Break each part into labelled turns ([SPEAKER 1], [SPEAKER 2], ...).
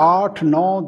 [SPEAKER 1] 8, 9,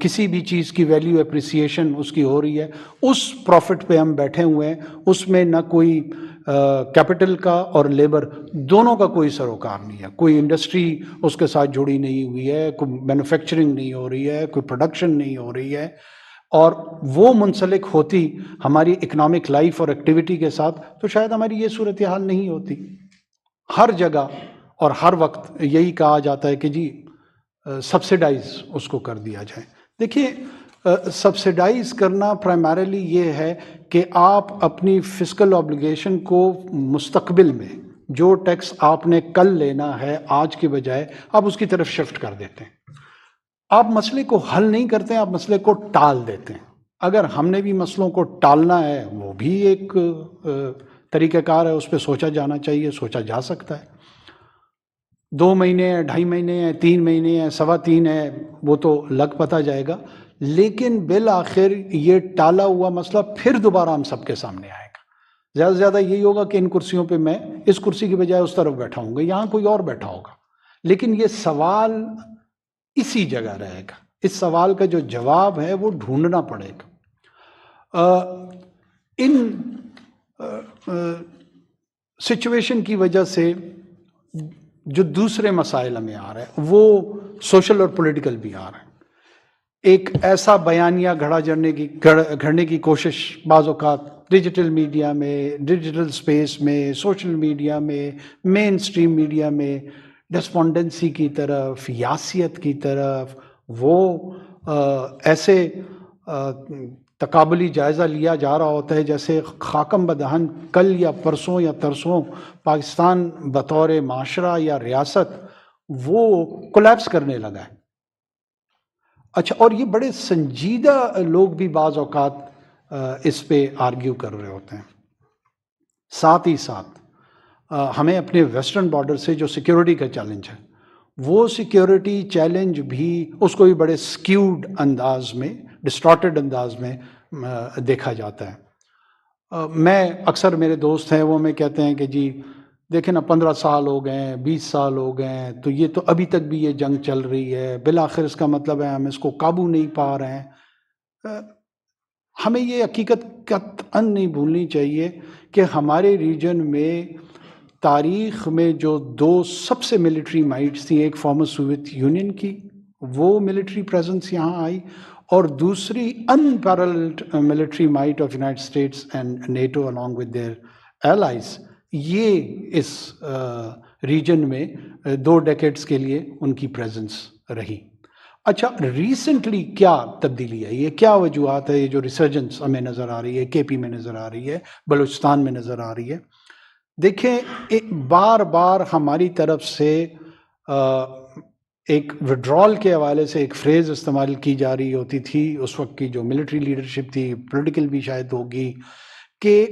[SPEAKER 1] کسی بھی چیز کی ویلیو اپریسیشن اس کی ہو رہی ہے، اس پروفٹ پہ ہم بیٹھے ہوئے ہیں، اس میں نہ کوئی کیپٹل کا اور لیبر دونوں کا کوئی سروکار نہیں ہے، کوئی انڈسٹری اس کے ساتھ جڑی نہیں ہوئی ہے، کوئی مینوفیکچرنگ نہیں ہو رہی ہے، کوئی پروڈکشن نہیں ہو رہی ہے، اور وہ منسلک ہوتی ہماری اکنامک لائف اور ایکٹیویٹی کے ساتھ تو شاید ہماری یہ صورتحال نہیں ہوتی۔ ہر جگہ اور ہر وقت یہی کہا جاتا ہے کہ جی سبسیڈائز اس کو کر دیا جائے۔ دیکھیے سبسیڈائز کرنا پرائمریلی یہ ہے کہ آپ اپنی فسکل آبلیگیشن کو مستقبل میں جو ٹیکس آپ نے کل لینا ہے آج کے بجائے آپ اس کی طرف شفٹ کر دیتے ہیں۔ آپ مسئلے کو حل نہیں کرتے ہیں، آپ مسئلے کو ٹال دیتے ہیں۔ اگر ہم نے بھی مسئلوں کو ٹالنا ہے وہ بھی ایک طریقہ کار ہے، اس پہ سوچا جانا چاہیے، سوچا جا سکتا ہے۔ 2 مہینے ہیں، 2.5 مہینے ہیں، 3 مہینے ہیں، 3.25 ہیں، وہ تو لگ پتہ جائے گا، لیکن بالآخر یہ ٹالا ہوا مسئلہ پھر دوبارہ ہم سب کے سامنے آئے گا۔ زیادہ سے زیادہ یہی ہوگا کہ ان کرسیوں پہ میں اس کرسی کی بجائے اس طرف بیٹھا ہوں گا، یہاں کوئی اور بیٹھا ہوگا، لیکن یہ سوال اسی جگہ رہے گا۔ اس سوال کا جو جواب ہے وہ ڈھونڈنا پڑے گا۔ ان سچویشن کی وجہ سے جو دوسرے مسائل ہمیں آ رہے ہیں وہ سوشل اور پولیٹیکل بھی آ رہے ہیں۔ ایک ایسا بیانیہ گھڑنے کی کوشش بعض اوقات ڈیجیٹل میڈیا میں، ڈیجیٹل سپیس میں، سوشل میڈیا میں، مین سٹریم میڈیا میں ڈسپونڈنسی کی طرف، یاسیت کی طرف، وہ ایسے تقابلی جائزہ لیا جا رہا ہوتا ہے جیسے خاکم بدہن کل یا پرسوں یا ترسوں پاکستان بطور معاشرہ یا ریاست وہ کولیپس کرنے لگا ہے۔ اچھا، اور یہ بڑے سنجیدہ لوگ بھی بعض اوقات اس پہ آرگیو کر رہے ہوتے ہیں۔ ساتھ ہی ساتھ ہمیں اپنے ویسٹرن بارڈر سے جو سیکیورٹی کا چیلنج ہے وہ سیکیورٹی چیلنج بھی اس کو بھی بڑے سکیوڈ انداز میں، ڈسٹارٹڈ انداز میں دیکھا جاتا ہے۔ میں اکثر میرے دوست ہیں وہ میں کہتے ہیں کہ جی دیکھیں نا 15 سال ہو گئے ہیں، 20 سال ہو گئے ہیں، تو یہ تو ابھی تک بھی یہ جنگ چل رہی ہے، بالآخر اس کا مطلب ہے ہم اس کو قابو نہیں پا رہے ہیں۔ ہمیں یہ حقیقت قطعاً نہیں بھولنی چاہیے کہ ہمارے ریجن میں تاریخ میں جو 2 سب سے ملٹری مائٹس تھیں، ایک فارمر سوویت یونین کی وہ ملٹری پریزنس یہاں آئی، اور دوسری unparalleled military might of United States and NATO along with their allies، یہ اس ریجن میں 2 ڈیکیڈز کے لیے ان کی پریزنس رہی۔ اچھا، ریسنٹلی کیا تبدیلی ہے، یہ کیا وجوہات ہے، یہ جو ریسرجنس ہمیں نظر آ رہی ہے، کے پی میں نظر آ رہی ہے، بلوچستان میں نظر آ رہی ہے؟ دیکھیں بار بار ہماری طرف سے ایک وڈرال کے حوالے سے ایک فریز استعمال کی جا رہی ہوتی تھی اس وقت کی جو ملٹری لیڈرشپ تھی، پولیٹیکل بھی شاید ہوگی، کہ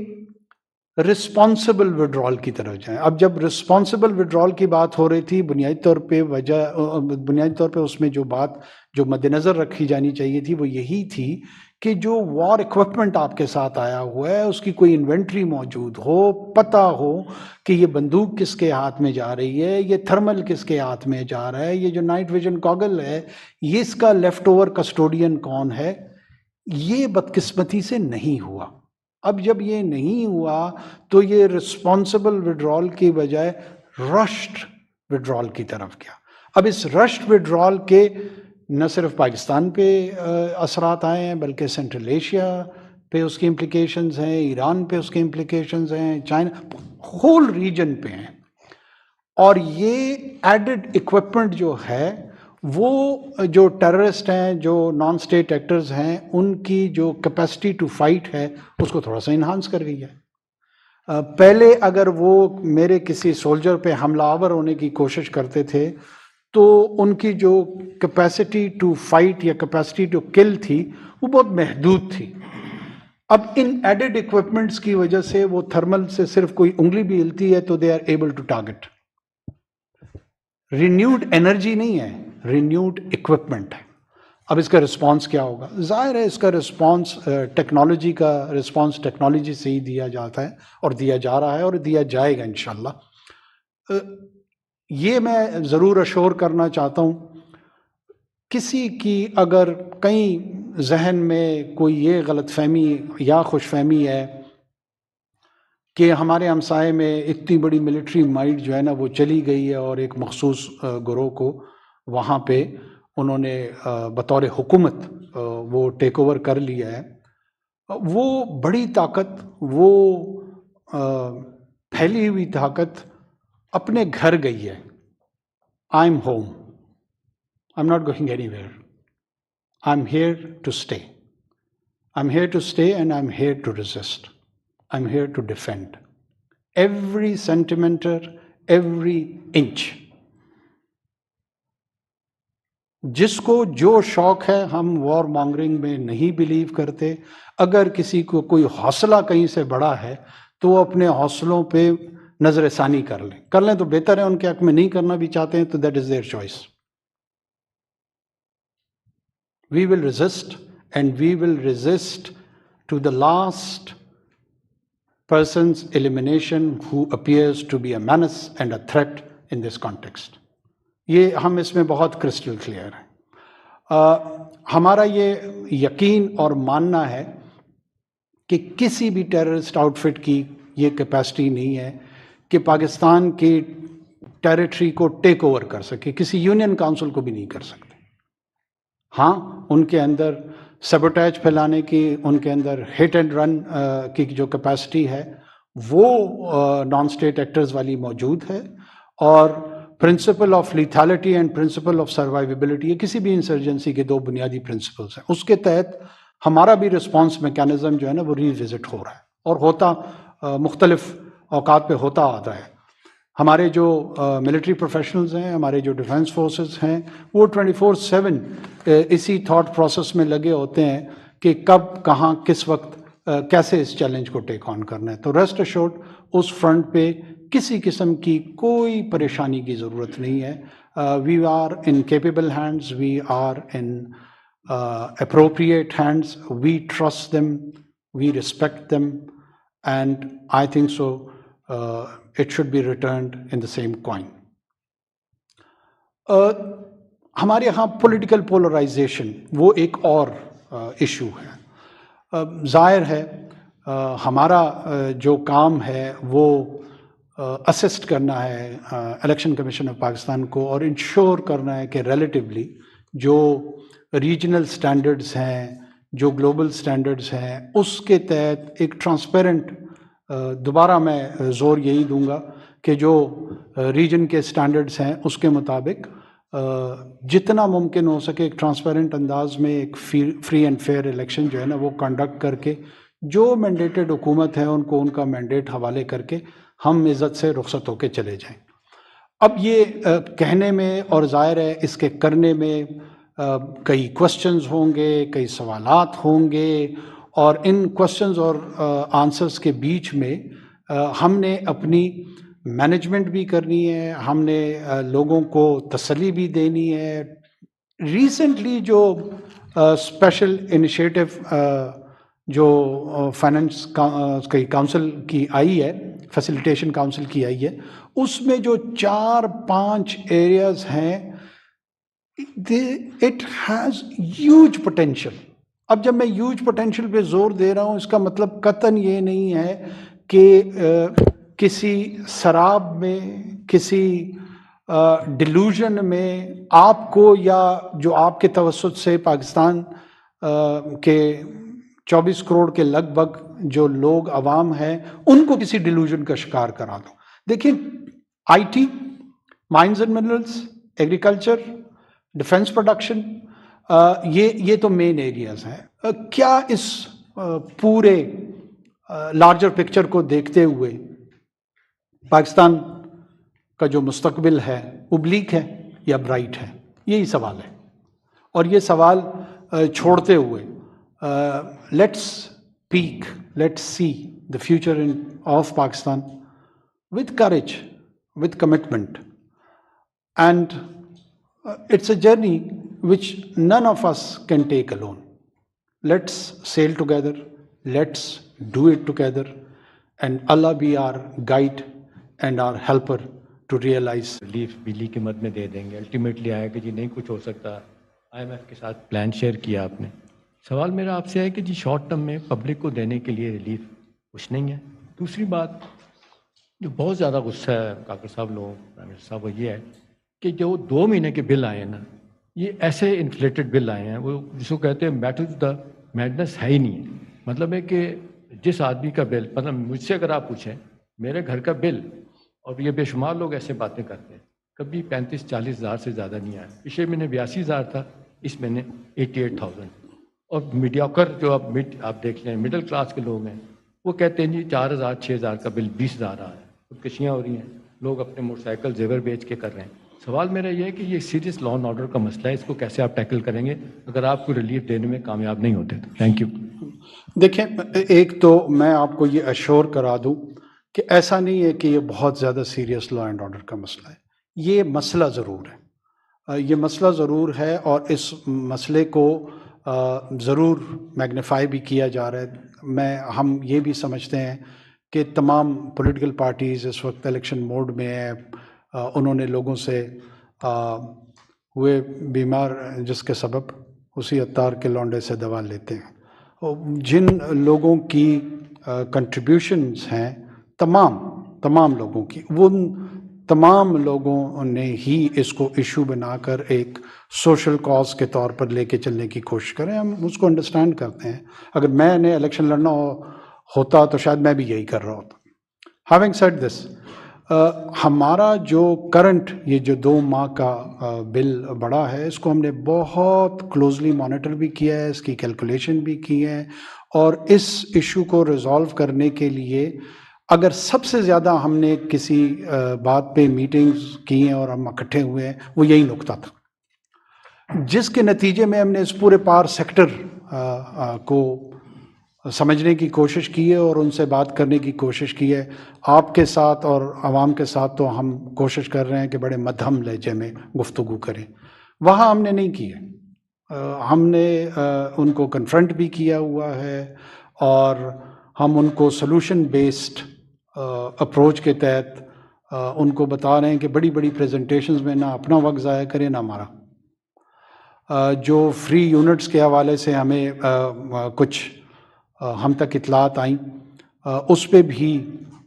[SPEAKER 1] رسپانسبل وڈرال کی طرف جائیں۔ اب جب رسپانسبل وڈرال کی بات ہو رہی تھی، بنیادی طور پہ اس میں جو بات جو مد نظر رکھی جانی چاہیے تھی وہ یہی تھی کہ جو وار ایکوپمنٹ آپ کے ساتھ آیا ہوا ہے اس کی کوئی انوینٹری موجود ہو، پتہ ہو کہ یہ بندوق کس کے ہاتھ میں جا رہی ہے، یہ تھرمل کس کے ہاتھ میں جا رہا ہے، یہ جو نائٹ ویژن گاگل ہے یہ اس کا لیفٹ اوور کسٹوڈین کون ہے۔ یہ بدقسمتی سے نہیں ہوا۔ اب جب یہ نہیں ہوا تو یہ رسپانسبل وڈرال کی بجائے رشڈ وڈرال کی طرف گیا۔ اب اس رشڈ وڈرال کے نہ صرف پاکستان پہ اثرات آئے ہیں بلکہ سینٹرل ایشیا پہ اس کی امپلیکیشنز ہیں، ایران پہ اس کی امپلیکیشنز ہیں، چائنا، ہول ریجن پہ ہیں۔ اور یہ ایڈڈ ایکوپمنٹ جو ہے وہ جو ٹیررسٹ ہیں، جو نان اسٹیٹ ایکٹرز ہیں، ان کی جو کیپیسٹی ٹو فائٹ ہے اس کو تھوڑا سا انہانس کر گئی ہے۔ پہلے اگر وہ میرے کسی سولجر پہ حملہ آور ہونے کی کوشش کرتے تھے تو ان کی جو کیپیسٹی ٹو فائٹ یا کیپیسٹی ٹو کل تھی وہ بہت محدود تھی۔ اب ان ایڈڈ ایکوپمنٹس کی وجہ سے وہ تھرمل سے صرف کوئی انگلی بھی ہلتی ہے تو they are able to target. Renewed energy نہیں ہے، رینیوڈ ایکوپمنٹ ہے۔ اب اس کا رسپانس کیا ہوگا؟ ظاہر ہے اس کا رسپانس ٹیکنالوجی کا رسپانس ٹیکنالوجی سے ہی دیا جاتا ہے اور دیا جا رہا ہے اور دیا جائے گا انشاءاللہ۔ یہ میں ضرور اشور کرنا چاہتا ہوں کسی کی اگر کہیں ذہن میں کوئی یہ غلط فہمی یا خوش فہمی ہے کہ ہمارے ہمسائے میں اتنی بڑی ملٹری مائٹ جو ہے نا وہ چلی گئی ہے اور ایک مخصوص گروہ کو وہاں پہ انہوں نے بطور حکومت وہ ٹیک اوور کر لیا ہے، وہ بڑی طاقت، وہ پھیلی ہوئی طاقت اپنے گھر گئی ہے. I am home, I M not going anywhere, I am here to stay. I'm here to stay and I'm here to resist. I'm here to defend. Every centimeter, every inch. جس کو جو شوق ہے، ہم وار مانگرنگ میں نہیں blue کرتے. اگر کسی کو کوئی حوصلہ کہیں سے بڑا ہے تو وہ اپنے حوصلوں پہ نظر ثانی کر لیں تو بہتر ہے. ان کے حق میں نہیں کرنا بھی چاہتے ہیں تو that is there choice. We will resist, and we will resist to the last person's elimination who appears to be a menace and a threat in this context. یہ ہم اس میں بہت کرسٹل کلیئر ہیں. ہمارا یہ یقین اور ماننا ہے کہ کسی بھی ٹیررسٹ آؤٹ فٹ کی یہ کیپیسٹی نہیں ہے کہ پاکستان کی ٹیریٹری کو ٹیک اوور کر سکے، کسی یونین کاؤنسل کو بھی نہیں کر سکتے. ہاں، ان کے اندر سیبوٹیج پھیلانے کی، ان کے اندر ہٹ اینڈ رن کی جو کیپیسٹی ہے وہ نان اسٹیٹ ایکٹرز والی موجود ہے. اور principle of lethality and principle of survivability, یہ کسی بھی انسرجنسی کے دو بنیادی پرنسپلس ہیں. اس کے تحت ہمارا بھی رسپانس میکینزم جو ہے نا وہ ری وزٹ ہو رہا ہے اور ہوتا مختلف اوقات پہ ہوتا آتا ہے. ہمارے جو ملٹری پروفیشنلز ہیں، ہمارے جو ڈیفنس فورسز ہیں، وہ 24/7 اسی تھاٹ پروسیس میں لگے ہوتے ہیں کہ کب، کہاں، کس وقت کیسے اس چیلنج کو ٹیک آن کرنا ہے. تو ریسٹ ایشورڈ اس فرنٹ پہ کسی قسم کی کوئی پریشانی کی ضرورت نہیں ہے. We are in capable hands, we are in appropriate hands. We trust them, we respect them, and I think so it should be returned in the same coin. ہمارے یہاں پولیٹیکل پولرائزیشن وہ ایک اور ایشو ہے. ظاہر ہے ہمارا جو کام ہے وہ اسسٹ کرنا ہے الیکشن کمیشن آف پاکستان کو اور انشور کرنا ہے کہ ریلیٹیولی جو ریجنل سٹینڈرڈز ہیں، جو گلوبل سٹینڈرڈز ہیں، اس کے تحت ایک ٹرانسپیرنٹ، دوبارہ میں زور یہی دوں گا کہ جو ریجن کے سٹینڈرڈز ہیں اس کے مطابق جتنا ممکن ہو سکے ایک ٹرانسپیرنٹ انداز میں ایک فری اینڈ فیئر الیکشن جو ہے نا وہ کنڈکٹ کر کے جو مینڈیٹڈ حکومت ہے ان کو ان کا مینڈیٹ حوالے کر کے ہم عزت سے رخصت ہو کے چلے جائیں. اب یہ کہنے میں اور ظاہر ہے اس کے کرنے میں کئی کوشچنز ہوں گے، کئی سوالات ہوں گے، اور ان کوشچنز اور آنسرز کے بیچ میں ہم نے اپنی مینجمنٹ بھی کرنی ہے، ہم نے لوگوں کو تسلی بھی دینی ہے. ریسنٹلی جو اسپیشل انیشیٹو جو فائنانس کاؤنسل کی آئی ہے، فیسیلیٹیشن کاؤنسل کی آئی ہے، اس میں جو 4-5 ایریاز ہیں، اٹ ہیز ہیوج پوٹینشیل. اب جب میں ہیوج پوٹینشیل پہ زور دے رہا ہوں اس کا مطلب قطعاً یہ نہیں ہے کہ کسی سراب میں، کسی ڈیلوژن میں آپ کو یا جو آپ کے توسط سے پاکستان کے 24 کروڑ کے لگ بھگ جو لوگ عوام ہیں ان کو کسی ڈیلوژن کا شکار کرا دو. دیکھیں، I T, mines and minerals, agriculture, defence production, یہ تو مین ایریاز ہیں. کیا اس پورے لارجر پکچر کو دیکھتے ہوئے پاکستان کا جو مستقبل ہے وہ بلیک ہے یا برائٹ ہے؟ یہی سوال ہے. اور یہ سوال چھوڑتے ہوئے let's peek, let's see the future of Pakistan with courage, with commitment, and it's a journey which none of us can take alone. Let's sail together, let's do it together, and Allah be our guide and our helper to realize.
[SPEAKER 2] Relief بجلی کی مد میں دے دیں گے، ultimately آئے کہ جی نہیں کچھ ہو سکتا. IMF کے ساتھ پلان شیئر کیا آپ نے. سوال میرا آپ سے ہے کہ جی شارٹ ٹرم میں پبلک کو دینے کے لیے ریلیف کچھ نہیں ہے. دوسری بات جو بہت زیادہ غصہ ہے کاکڑ صاحب لوگوں پرائم منسٹر صاحب وہ یہ ہے کہ جو 2 مہینے کے بل آئے ہیں نا یہ ایسے انفلیٹڈ بل آئے ہیں وہ جس کو کہتے ہیں میٹھڈ دا میڈنس ہے ہی نہیں ہے. مطلب ہے کہ جس آدمی کا بل مطلب مجھ سے اگر آپ پوچھیں میرے گھر کا بل اور یہ بے شمار لوگ ایسے باتیں کرتے ہیں کبھی 35-40 ہزار سے زیادہ نہیں آیا. پچھلے مہینے 82 ہزار تھا اس مہینے 88,000. اور میڈیاکر جو آپ دیکھ لیں مڈل کلاس کے لوگ ہیں وہ کہتے ہیں جی 4,000 6,000 کا بل 20,000 آ ہے. خودکشیاں ہو رہی ہیں لوگ اپنے موٹر سائیکل زیور بیچ کے کر رہے ہیں. سوال میرا یہ ہے کہ یہ سیریس لا اینڈ آرڈر کا مسئلہ ہے اس کو کیسے آپ ٹیکل کریں گے اگر آپ کو ریلیف دینے میں کامیاب نہیں ہوتے تو. Thank you.
[SPEAKER 1] دیکھیں ایک تو میں آپ کو یہ اشور کرا دوں کہ ایسا نہیں ہے کہ یہ بہت زیادہ سیریس لا اینڈ آرڈر کا مسئلہ ہے. یہ مسئلہ ضرور ہے، یہ مسئلہ ضرور ہے اور اس مسئلے کو ضرور میگنیفائی بھی کیا جا رہا ہے. ہم یہ بھی سمجھتے ہیں کہ تمام پولیٹیکل پارٹیز اس وقت الیکشن موڈ میں ہیں. انہوں نے لوگوں سے ہوئے بیمار جس کے سبب اسی عطار کے لونڈے سے دوا لیتے ہیں. جن لوگوں کی کنٹریبیوشنز ہیں تمام لوگوں کی وہ تمام لوگوں نے ہی اس کو ایشو بنا کر ایک سوشل کاز کے طور پر لے کے چلنے کی کوشش کریں. ہم اس کو انڈرسٹینڈ کرتے ہیں. اگر میں نے الیکشن لڑنا ہوتا تو شاید میں بھی یہی کر رہا ہوتا. ہیونگ سیڈ دس ہمارا جو کرنٹ یہ جو 2 ماہ کا بل بڑا ہے اس کو ہم نے بہت کلوزلی مانیٹر بھی کیا ہے، اس کی کیلکولیشن بھی کی ہے اور اس ایشو کو ریزالو کرنے کے لیے اگر سب سے زیادہ ہم نے کسی بات پہ میٹنگز کی ہیں اور ہم اکٹھے ہوئے ہیں وہ یہی نکتہ تھا جس کے نتیجے میں ہم نے اس پورے پاور سیکٹر کو سمجھنے کی کوشش کی ہے اور ان سے بات کرنے کی کوشش کی ہے. آپ کے ساتھ اور عوام کے ساتھ تو ہم کوشش کر رہے ہیں کہ بڑے مدھم لہجے میں گفتگو کریں. وہاں ہم نے نہیں کی ہے. ہم نے ان کو کنفرنٹ بھی کیا ہوا ہے اور ہم ان کو سلوشن بیسڈ اپروچ کے تحت ان کو بتا رہے ہیں کہ بڑی بڑی پریزنٹیشنز میں نہ اپنا وقت ضائع کریں نہ ہمارا. جو فری یونٹس کے حوالے سے ہمیں کچھ ہم تک اطلاعات آئیں اس پہ بھی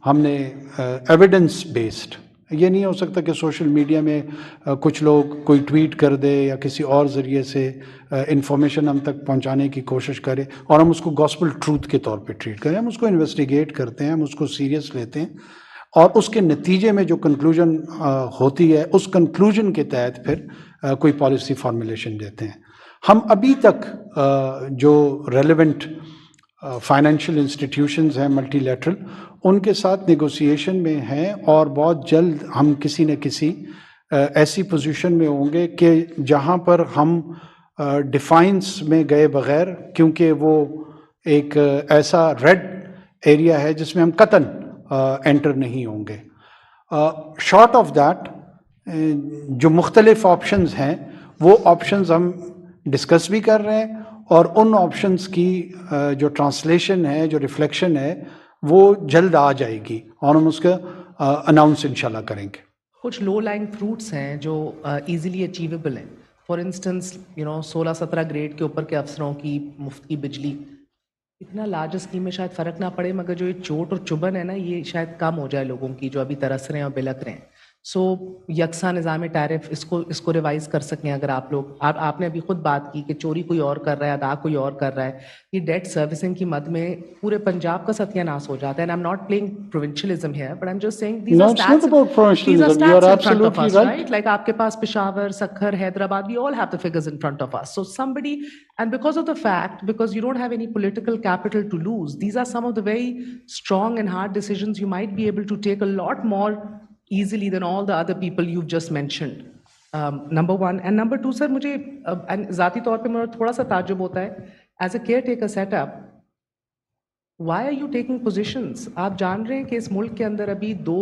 [SPEAKER 1] ہم نے ایویڈنس بیسڈ، یہ نہیں ہو سکتا کہ سوشل میڈیا میں کچھ لوگ کوئی ٹویٹ کر دے یا کسی اور ذریعے سے انفارمیشن ہم تک پہنچانے کی کوشش کرے اور ہم اس کو گاسپل ٹروتھ کے طور پہ ٹریٹ کریں. ہم اس کو انویسٹیگیٹ کرتے ہیں، ہم اس کو سیریس لیتے ہیں اور اس کے نتیجے میں جو کنکلوژن ہوتی ہے اس کنکلوژن کے تحت پھر کوئی پالیسی فارمولیشن دیتے ہیں. ہم ابھی تک جو ریلیونٹ فائنینشیل انسٹیٹیوشنز ہیں ملٹی لیٹرل ان کے ساتھ نیگوسیشن میں ہیں اور بہت جلد ہم کسی نہ کسی ایسی پوزیشن میں ہوں گے کہ جہاں پر ہم ڈیفائنس میں گئے بغیر، کیونکہ وہ ایک ایسا ریڈ ایریا ہے جس میں ہم قطعاً انٹر نہیں ہوں گے. شارٹ آف دیٹ جو مختلف آپشنز ہیں وہ آپشنز ہم ڈسکس بھی کر رہے ہیں اور ان آپشنز کی جو ٹرانسلیشن ہے جو ریفلیکشن ہے وہ جلد آ جائے گی اور ہم اس کا اناؤنس انشاءاللہ کریں گے.
[SPEAKER 3] کچھ لو لائنگ فروٹس ہیں جو ایزیلی اچیویبل ہیں. فار انسٹنس 16-17 گریڈ کے اوپر کے افسروں کی مفت کی بجلی، اتنا لارج اسکیم میں شاید فرق نہ پڑے مگر جو یہ چوٹ اور چبھن ہے نا یہ شاید کم ہو جائے لوگوں کی جو ابھی ترس رہے ہیں اور بلک رہے ہیں. سو یکساں نظام ٹیرف اس کو ریوائز کر سکیں اگر آپ لوگ. آپ نے ابھی خود بات کی کہ چوری کوئی اور کر رہا ہے، ادا کوئی اور کر رہا ہے. یہ ڈیٹ سروسنگ کی مد میں پورے پنجاب کا ستیہ ناش ہو جاتا ہے. And I am not playing provincialism here but I'm just saying these are states in front of us, right? Like آپ کے پاس Peshawar, Sukkur, Hyderabad, we all have the figures in front of us. So somebody, and because of the fact, because you don't have any political capital to lose, these are some of the very strong and hard decisions you might be able to take a lot more easily than all the other people you've just mentioned. Number one. And number two, sir, مجھے ذاتی طور پہ مجھے تھوڑا سا تعجب ہوتا ہے as a care taker set up, why are you taking positions? آپ جان رہے ہیں کہ اس ملک کے اندر ابھی 2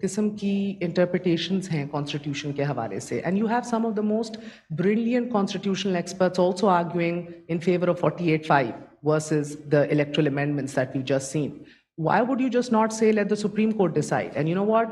[SPEAKER 3] قسم کی انٹرپریٹیشنز ہیں کانسٹیٹیوشن کے حوالے سے، and you have some of the most brilliant constitutional experts also arguing in favour of 48(5) versus the electoral amendments that we've just seen. why would you just not say let the Supreme Court decide? And you know what?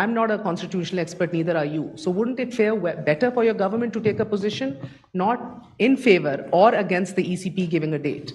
[SPEAKER 3] I'm not a constitutional expert, neither are you. So wouldn't it fare better for your government to take a position not in favor or against the ECP giving a date?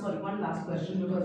[SPEAKER 3] Sorry, one last question because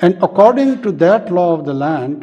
[SPEAKER 1] And according to that law of the land,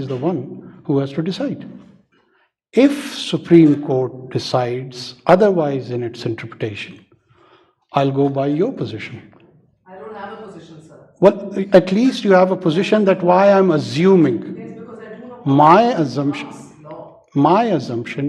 [SPEAKER 1] is the one who has to decide. If Supreme Court decides otherwise in its interpretation, I'll go by your position.
[SPEAKER 3] I don't have a position, sir.
[SPEAKER 1] Well, at least you have a position that why I'm assuming. My assumption,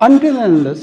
[SPEAKER 1] Until and unless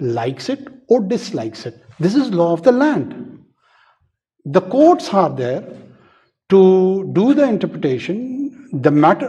[SPEAKER 1] likes it or dislikes it. This is law of the land. The courts are there to do the interpretation. The matter,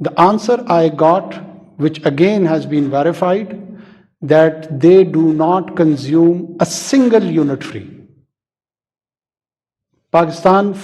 [SPEAKER 1] The answer I got, which again has been verified, that they do not consume a single unit free. Pakistan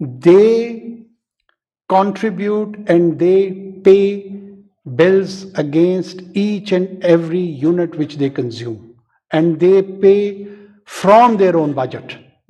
[SPEAKER 1] they contribute and they pay bills against each and every unit which they consume, and they pay from their own budget.